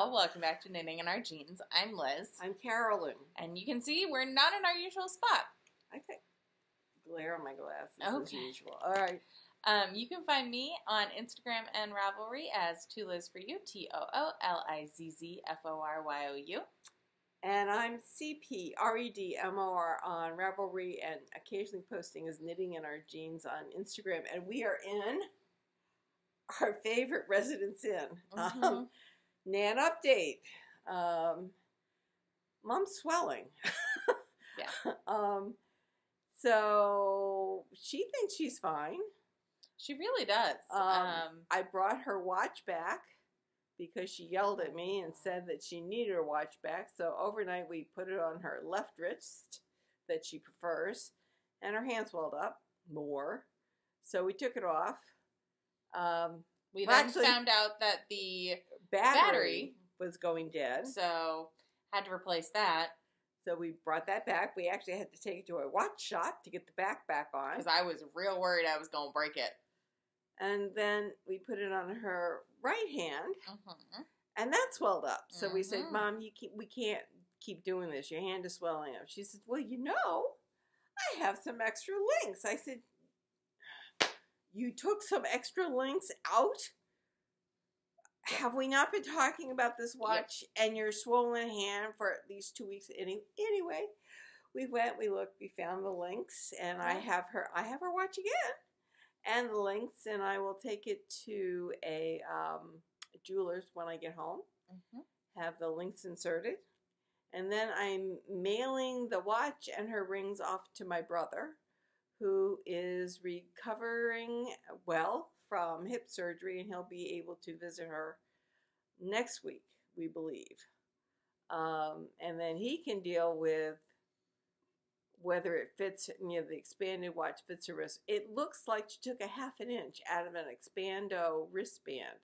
Welcome back to Knitting in Our Jeans. I'm Liz. I'm Carolyn. And you can see we're not in our usual spot. I think glare on my glasses as Okay. usual. All right. You can find me on Instagram and Ravelry as TooLizzForYou, TOOLIZZFORYOU. And I'm CPREDMOR on Ravelry and occasionally posting as Knitting in Our Jeans on Instagram. And we are in our favorite Residence Inn. Mm-hmm. Nan update. Mom's swelling. Yeah. So she thinks she's fine. She really does. I brought her watch back because she yelled at me and said that she needed her watch back. So overnight we put it on her left wrist that she prefers, and her hand swelled up more. So we took it off. We then found out that the battery was going dead. So had to replace that. So we brought that back. We actually had to take it to a watch shop to get the back on. Because I was real worried I was going to break it. And then we put it on her right hand, and that swelled up. So we said, Mom, we can't keep doing this. Your hand is swelling up. She said, well, you know, I have some extra links. I said, you took some extra links out? Have we not been talking about this watch and your swollen hand for at least 2 weeks? Anyway, we went, we looked, we found the links, and I have her watch again, and the links, and I will take it to a jeweler's when I get home, have the links inserted, and then I'm mailing the watch and her rings off to my brother, who is recovering well from hip surgery, and he'll be able to visit her next week, we believe. And then he can deal with whether it fits, the expanded watch fits her wrist. It looks like she took a ½ inch out of an Expando wristband,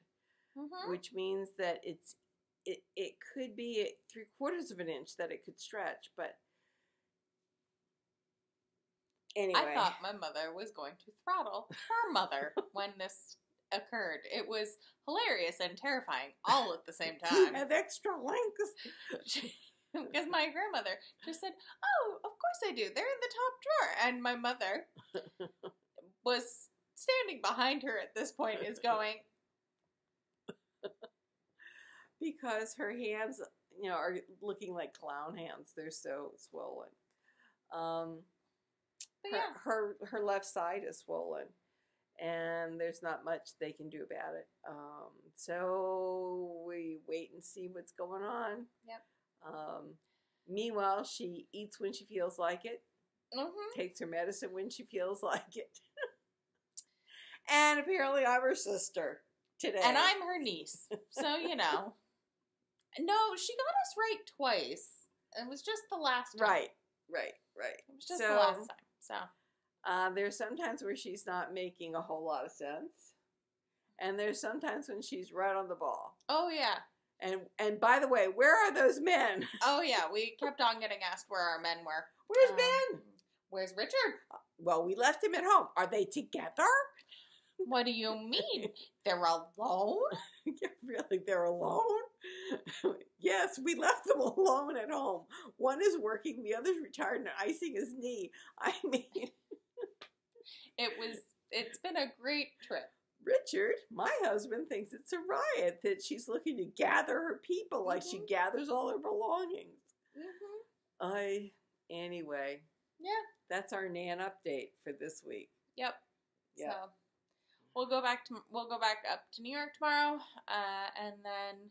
which means that it could be 3/4 of an inch that it could stretch, but anyway. I thought my mother was going to throttle her mother when this occurred. It was hilarious and terrifying all at the same time. You have extra links. Because my grandmother just said, oh, of course I do. They're in the top drawer. And my mother was standing behind her at this point is going. Because her hands, are looking like clown hands. They're so swollen. Her left side is swollen, and there's not much they can do about it. So we wait and see what's going on. Yep. Meanwhile, she eats when she feels like it, takes her medicine when she feels like it. And apparently I'm her sister today. And I'm her niece. So, No, she got us right twice. It was just the last time. Right. It was just the last time. So there's sometimes where she's not making a whole lot of sense, and there's sometimes when she's right on the ball. Oh yeah. And by the way, where are those men? Oh yeah, we kept on getting asked where our men were. Where's Ben? Where's Richard? Well, we left him at home. Are they together? What do you mean? They're alone? Yeah, really, they're alone? Yes, we left them alone at home. One is working, the other's retired and icing his knee. I mean, it's been a great trip. Richard, my husband, thinks it's a riot, that she's looking to gather her people like she gathers all her belongings. Anyway. Yeah. That's our Nan update for this week. Yep. So we'll go back up to New York tomorrow, and then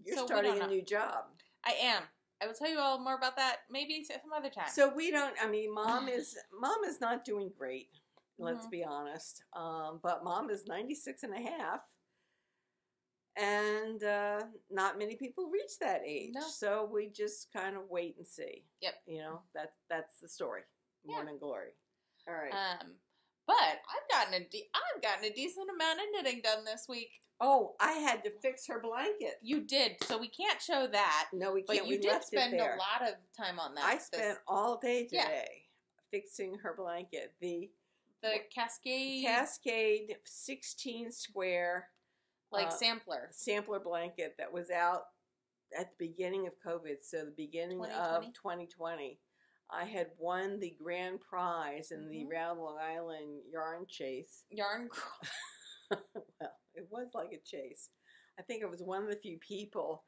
You're starting a new job. I am. I will tell you all more about that maybe some other time. So Mom is not doing great. Let's be honest. But Mom is 96 and a half. And not many people reach that age. No. So we just kind of wait and see. Yep. That's the story. Morning glory. All right. But I've gotten a decent amount of knitting done this week. Oh, I had to fix her blanket. You did, so we can't show that. No, we can't. But you did spend a lot of time on that. I spent all day today fixing her blanket. The Cascade 16 square Like sampler blanket that was out at the beginning of COVID, so the beginning 2020? of 2020. I had won the grand prize in the Round Long Island yarn chase. Yarn Well, it was like a chase. I think I was one of the few people.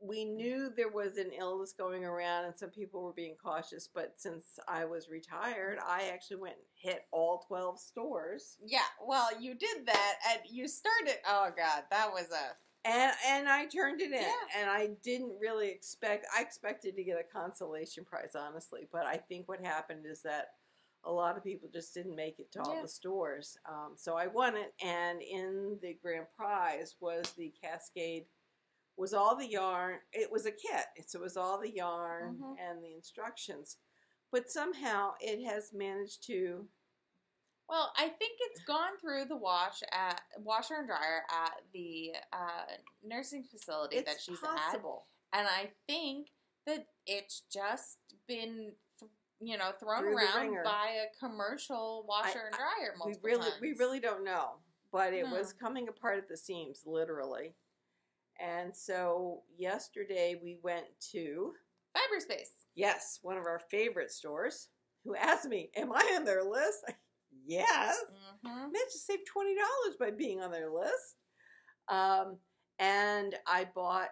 We knew there was an illness going around and some people were being cautious, but since I was retired, I actually went and hit all 12 stores. Yeah, well, you did that, and you started, oh God, that was And I turned it in, Yeah. and I didn't really I expected to get a consolation prize, honestly, but I think what happened is that a lot of people just didn't make it to all the stores. So I won it, and in the grand prize was the Cascade, was all the yarn. It was a kit, so it was all the yarn and the instructions. But somehow it has managed to... Well, I think it's gone through the washer and dryer at the nursing facility that she's possible. at. And I think that it's just been, thrown Through the around ringer. by a commercial washer and dryer multiple times. We really don't know. But it was coming apart at the seams, literally. And so yesterday we went to... Cyberspace. Yes, one of our favorite stores, who asked me, am I on their list? Yes. Man, just saved $20 by being on their list. And I bought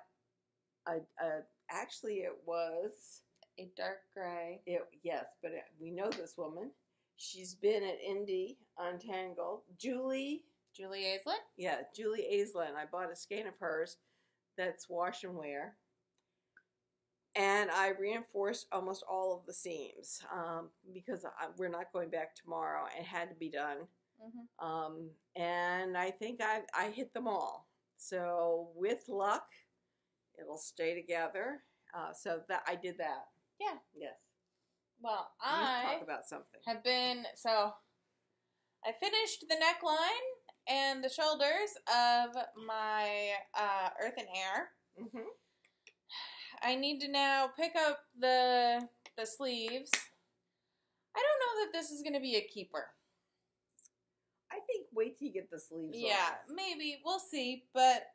actually it was a dark gray. Yes, but we know this woman. She's been at Indie Untangled. Julie Aislinn? Yeah, Julie Aislinn. I bought a skein of hers that's wash and wear. And I reinforced almost all of the seams because we're not going back tomorrow. It had to be done. And I think I hit them all. So with luck, it'll stay together. So that I did that. Yeah. Yes. Well, I talk about something. So I finished the neckline and the shoulders of my Earth and Air. I need to now pick up the sleeves. I don't know that this is going to be a keeper. I think wait till you get the sleeves on. Yeah, maybe. We'll see, but...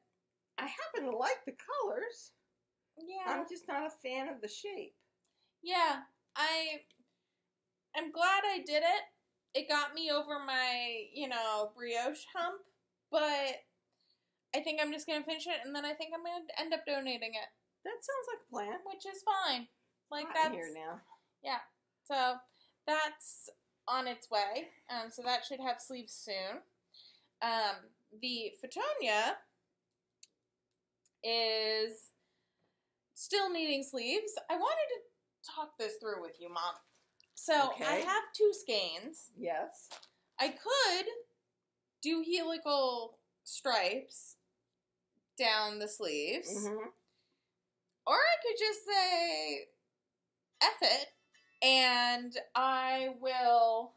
I happen to like the colors. Yeah. I'm just not a fan of the shape. Yeah, I'm glad I did it. It got me over my, brioche hump, but I think I'm just going to finish it, and then I think I'm going to end up donating it. That sounds like a plan. Which is fine. Like that's here now. Yeah. So that's on its way. So that should have sleeves soon. The Fittonia is still needing sleeves. I wanted to talk this through with you, Mom. So I have 2 skeins. Yes. I could do helical stripes down the sleeves. Or I could just say, F it, and I will,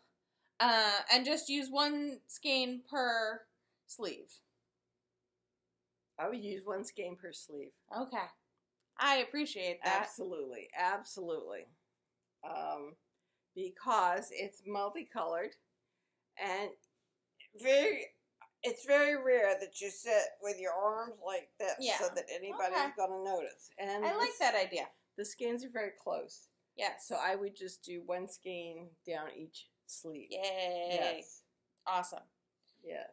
and just use 1 skein per sleeve. I would use 1 skein per sleeve. Okay. I appreciate that. Absolutely. Absolutely. Because it's multicolored, and it's very rare that you sit with your arms like this so that anybody's going to notice. And I like that idea. The skeins are very close. Yes. So I would just do 1 skein down each sleeve. Yay. Yes. Awesome. Yes.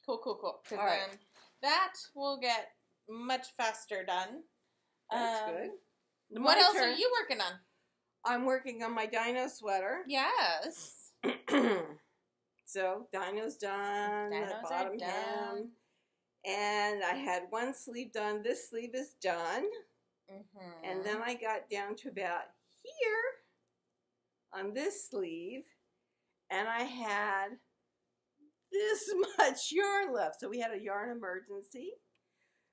Cool. Because then that will get much faster done. That's good. What else are you working on? I'm working on my Dino sweater. Yes. So, Dino's done, the bottom hem, and I had 1 sleeve done. This sleeve is done, and then I got down to about here on this sleeve, and I had this much yarn left. So we had a yarn emergency.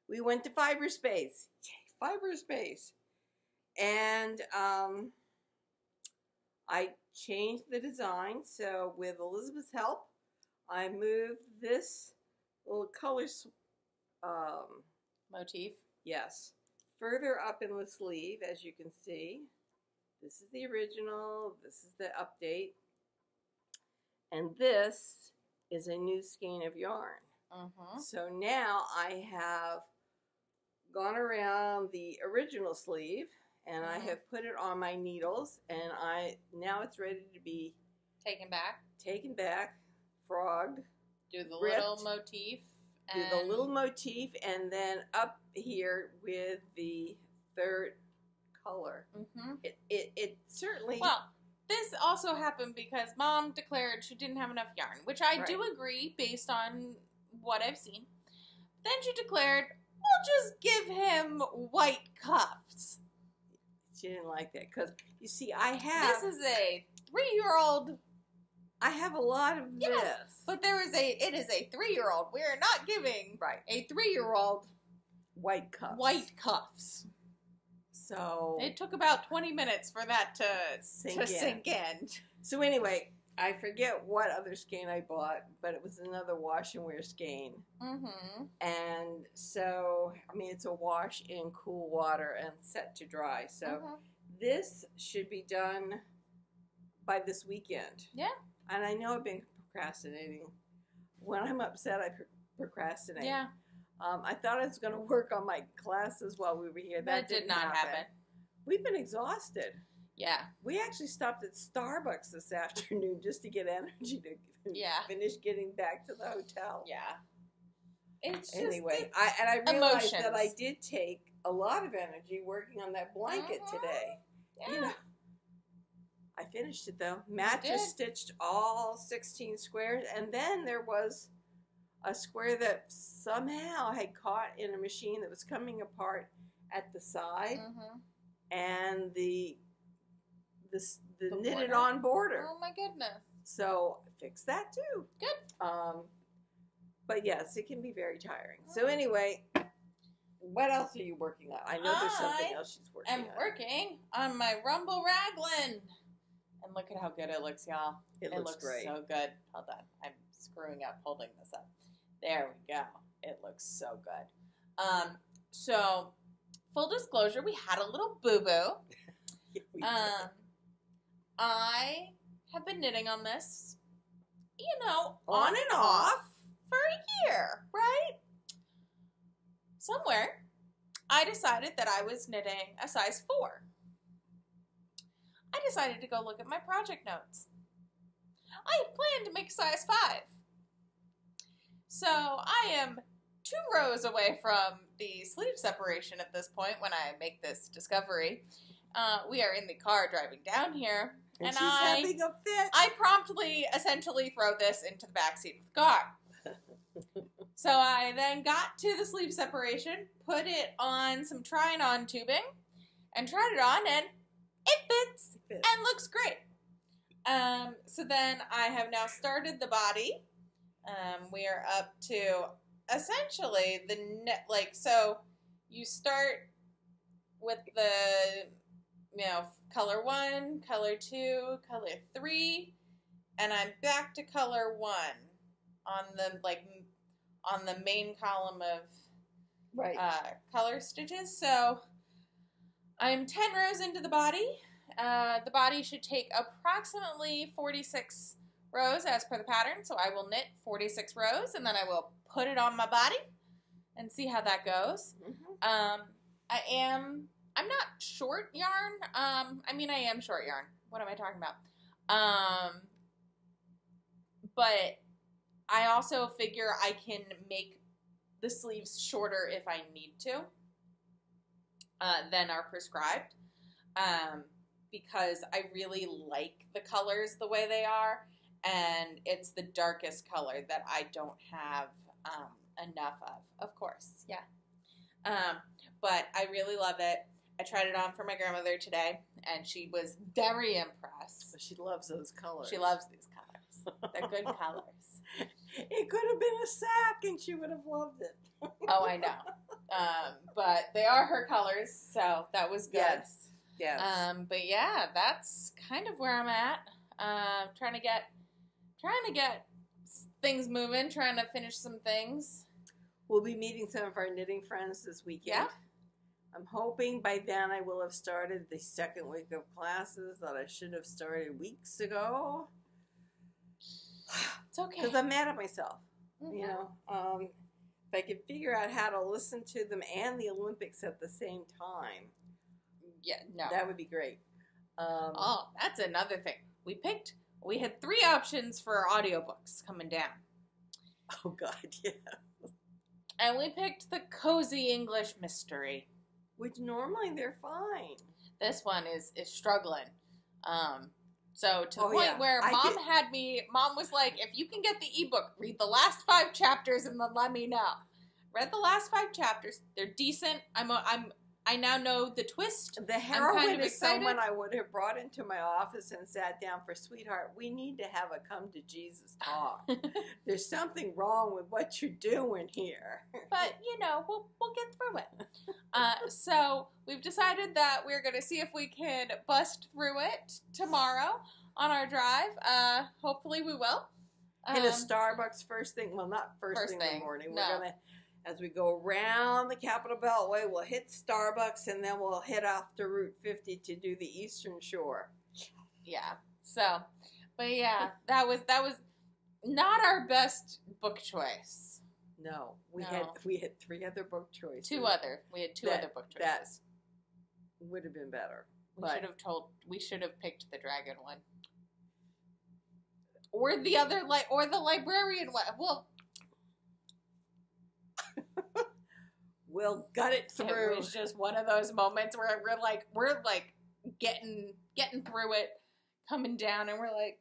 We went to Fiberspace. Yay, Fiberspace. And I changed the design, so with Elizabeth's help, I moved this little color motif. Yes, further up in the sleeve, as you can see. This is the original, this is the update, and this is a new skein of yarn. So now I have gone around the original sleeve and I have put it on my needles, and now it's ready to be taken back, frogged, do the ripped, little motif, and then up here with the third color. It certainly. Well, this also happened because Mom declared she didn't have enough yarn, which I do agree based on what I've seen. Then she declared, we'll just give him white cuffs. She didn't like that because, you see, I have... This is a 3-year-old... I have a lot of this. But it is a 3-year-old. We are not giving a 3-year-old white cuffs. White cuffs. So... It took about 20 minutes for that to sink in. So anyway, I forget what other skein I bought, but it was another wash and wear skein. And so, I mean, it's a wash in cool water and set to dry. So this should be done by this weekend. Yeah. And I know I've been procrastinating. When I'm upset, I procrastinate. Yeah. I thought I was going to work on my classes while we were here. That did not happen. We've been exhausted. Yeah. We actually stopped at Starbucks this afternoon just to get energy to finish getting back to the hotel. Yeah. It's anyway, I realized that I did take a lot of energy working on that blanket today. Yeah. You know, I finished it though. Matt just stitched all 16 squares, and then there was a square that somehow had caught in a machine that was coming apart at the side, and the knitted on border. Oh my goodness. So fix that too. Good. But yes, it can be very tiring. So anyway, what else are you working on? I know there's something else she's working on. I'm working on my Rumble Raglan. And look at how good it looks, y'all. It looks great. So good. Hold on. I'm screwing up holding this up. There we go. It looks so good. So full disclosure, we had a little boo-boo. I have been knitting on this, on and off for a year, right? Somewhere, I decided that I was knitting a size 4. I decided to go look at my project notes. I had planned to make size 5. So I am 2 rows away from the sleeve separation at this point when I make this discovery. We are in the car driving down here. And she's having a fit. I promptly, essentially, throw this into the backseat of the car. So I then got to the sleeve separation, put it on some try-on tubing, and tried it on, and it fits and looks great. So then I have now started the body. We are up to essentially the so you start with the color 1, color 2, color 3, and I'm back to color 1 on the main column of color stitches. So I'm 10 rows into the body. The body should take approximately 46 rows as per the pattern, so I will knit 46 rows, and then I will put it on my body and see how that goes. I'm not short yarn. I mean, I am short yarn. What am I talking about? But I also figure I can make the sleeves shorter if I need to than are prescribed. Because I really like the colors the way they are, and it's the darkest color that I don't have enough of course, yeah. But I really love it. I tried it on for my grandmother today, and she was very impressed. She loves those colors. She loves these colors. They're good colors. It could have been a sack, and she would have loved it. Oh, I know. But they are her colors, so that was good. Yes. But yeah, that's kind of where I'm at. Trying to get things moving, trying to finish some things. We'll be meeting some of our knitting friends this weekend. Yeah. I'm hoping by then I will have started the second week of classes that I should have started weeks ago. It's okay. Because I'm mad at myself. You know, if I could figure out how to listen to them and the Olympics at the same time, that would be great. That's another thing. We had 3 options for audiobooks coming down. Oh, God, yeah. And we picked the Cozy English Mystery. Which normally they're fine. This one is struggling. So to the point where Mom was like, if you can get the ebook, read the last 5 chapters and then let me know. Read the last 5 chapters. They're decent. I now know the twist. The heroine is someone I would have brought into my office and sat down for, sweetheart, we need to have a come to Jesus talk. There's something wrong with what you're doing here. But, you know, we'll get through it. So we've decided that we're going to see if we can bust through it tomorrow on our drive. Hopefully we will. Hit a Starbucks first thing. Well, not first thing in the morning. No. We're going to, as we go around the Capitol Beltway, we'll hit Starbucks and then we'll head off to Route 50 to do the Eastern Shore. Yeah. So, but yeah, that was not our best book choice. No, we had 3 other book choices. We had two other book choices. That would have been better. We should have picked the dragon one. Or the other or the librarian one. Well, we'll gut it through. It was just one of those moments where we're like getting through it, coming down, and we're like,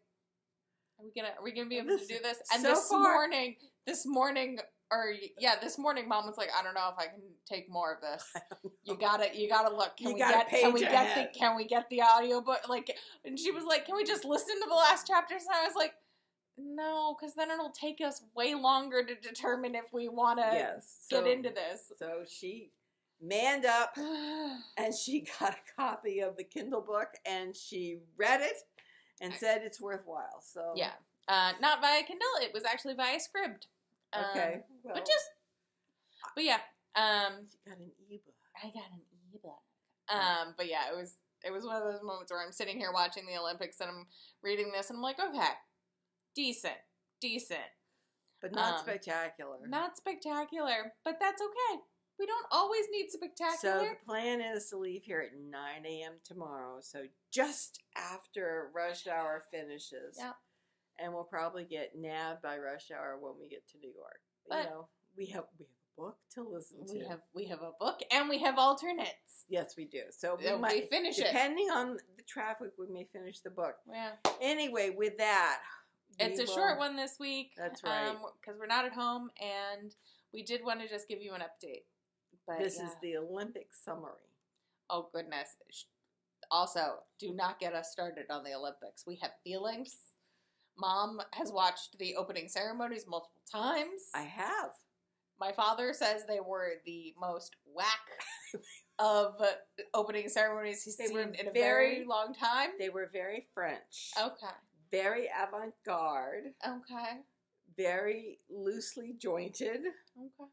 are we gonna be able to do this? And so this morning, Mom was like, I don't know if I can take more of this. You gotta look. Can we get the audiobook? And she was like, can we just listen to the last chapters? And I was like, no, because then it'll take us way longer to determine if we want to get into this. So she manned up and she got a copy of the Kindle book and she read it and said it's worthwhile. So yeah, not via Kindle. It was actually via Scribd. Okay, but yeah. She got an ebook. I got an ebook. But yeah, it was one of those moments where I'm sitting here watching the Olympics and I'm reading this and I'm like, okay. Decent. But not spectacular. Not spectacular, but that's okay. We don't always need spectacular. So the plan is to leave here at 9 a.m. tomorrow, so just after rush hour finishes. Yeah. And we'll probably get nabbed by rush hour when we get to New York. But, you know, we have a book to listen to. We have a book and we have alternates. Yes, we do. So we might finish it. Depending on the traffic, we may finish the book. Yeah. Anyway, with that... It's a short one this week. That's right. Because we're not at home, and we did want to just give you an update. But this is the Olympic summary. Oh, goodness. Also, do not get us started on the Olympics. We have feelings. Mom has watched the opening ceremonies multiple times. I have. My father says they were the most whack of opening ceremonies he's seen in a very long time. They were very French. Okay. Very avant-garde. Okay. Very loosely jointed. Okay.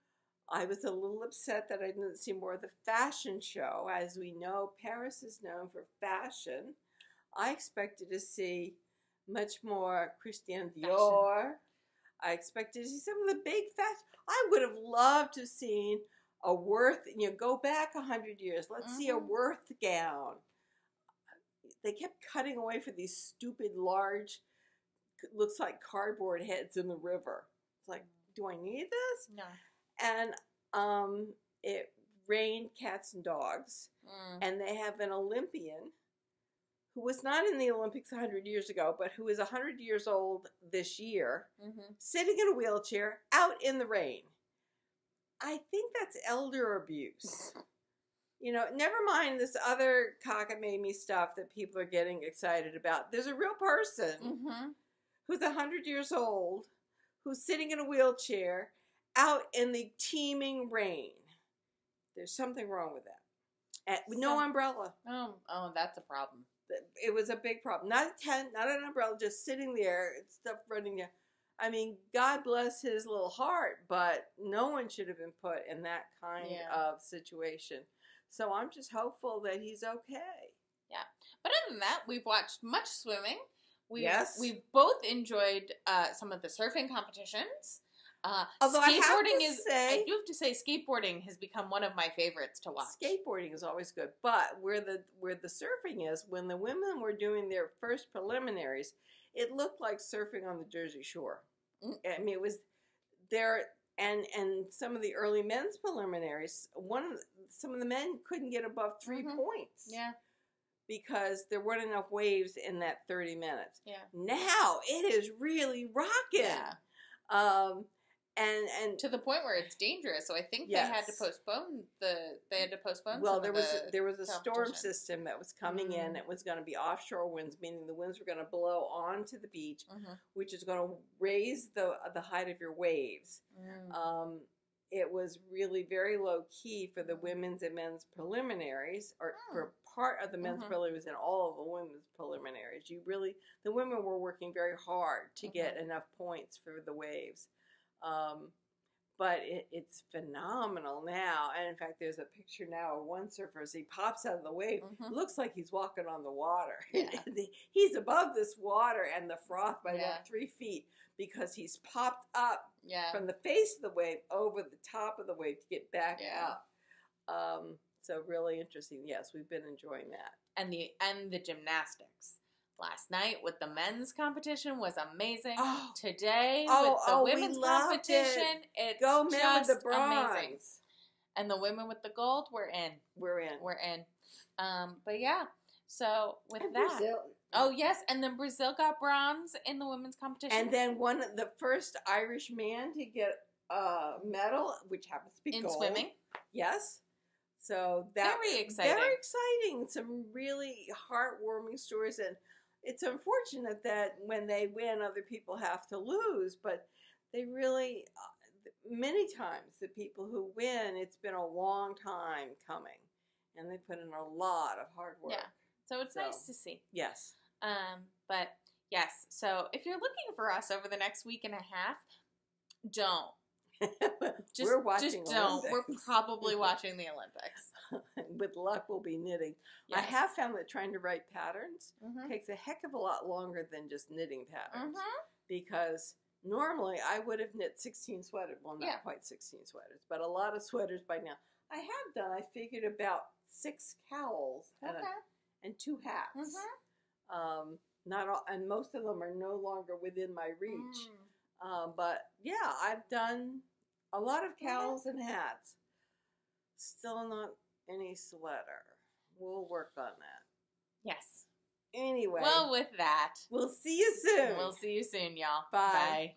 I was a little upset that I didn't see more of the fashion show. As we know, Paris is known for fashion. I expected to see much more Christian Dior. I expected to see some of the big fashion. I would have loved to have seen a Worth, go back 100 years. Let's see a Worth gown. They kept cutting away for these stupid, large, looks like cardboard heads in the river. It's like, do I need this? No. And it rained cats and dogs. And they have an Olympian who was not in the Olympics 100 years ago, but who is 100 years old this year, sitting in a wheelchair out in the rain. I think that's elder abuse. Never mind this other cockamamie stuff that people are getting excited about. There's a real person who's 100 years old, who's sitting in a wheelchair out in the teeming rain. There's something wrong with that. With no umbrella. Oh, that's a problem. It was a big problem. Not a tent, not an umbrella, just sitting there, stuff running down. I mean, God bless his little heart, but no one should have been put in that kind of situation. So I'm just hopeful that he's okay. Yeah. But other than that, we've watched much swimming. Yes. We've both enjoyed some of the surfing competitions. Although I do have to say, skateboarding has become one of my favorites to watch. Skateboarding is always good, but where the surfing is, when the women were doing their first preliminaries, it looked like surfing on the Jersey Shore. I mean, it was there, and some of the early men's preliminaries, some of the men couldn't get above 3 points. Yeah. Because there weren't enough waves in that 30 minutes. Yeah. Now it is really rocking. Yeah. And to the point where it's dangerous. So I think they had to postpone Well, there was a storm system that was coming in. It was going to be offshore winds, meaning the winds were going to blow onto the beach, which is going to raise the height of your waves. It was really very low key for the women's and men's preliminaries, or for part of the men's preliminaries and all of the women's preliminaries. The women were working very hard to get enough points for the waves. But it's phenomenal now. And in fact, there's a picture now of one surfer as he pops out of the wave. Looks like he's walking on the water. Yeah. He's above this water and the froth by about 3 feet, because he's popped up from the face of the wave over the top of the wave to get back up. So really interesting. Yes, we've been enjoying that. And the gymnastics. Last night with the men's competition was amazing. Today with the women's competition, it's Go men just with the bronze. Amazing. And the women with the gold, we're in. We're in. But yeah, so with that. Brazil. Oh, yes, and then Brazil got bronze in the women's competition. And then the first Irish man to get a medal, which happens to be in gold. swimming. Yes. So that very exciting. Very exciting. Some really heartwarming stories, and it's unfortunate that when they win, other people have to lose. But they really, many times, the people who win, it's been a long time coming, and they put in a lot of hard work. Yeah. So it's nice to see. Yes. But yes. So if you're looking for us over the next week and a half, don't. We're watching just don't. We're probably watching the Olympics. With luck, we'll be knitting. Yes. I have found that trying to write patterns takes a heck of a lot longer than just knitting patterns. Because normally I would have knit 16 sweaters. Well, not quite 16 sweaters, but a lot of sweaters by now. I have done, I figured, about 6 cowls and 2 hats. Not all, and most of them are no longer within my reach. But yeah, I've done a lot of cowls and hats. Still not any sweater. We'll work on that. Yes. Anyway. Well, with that, we'll see you soon. We'll see you soon, y'all. Bye. Bye.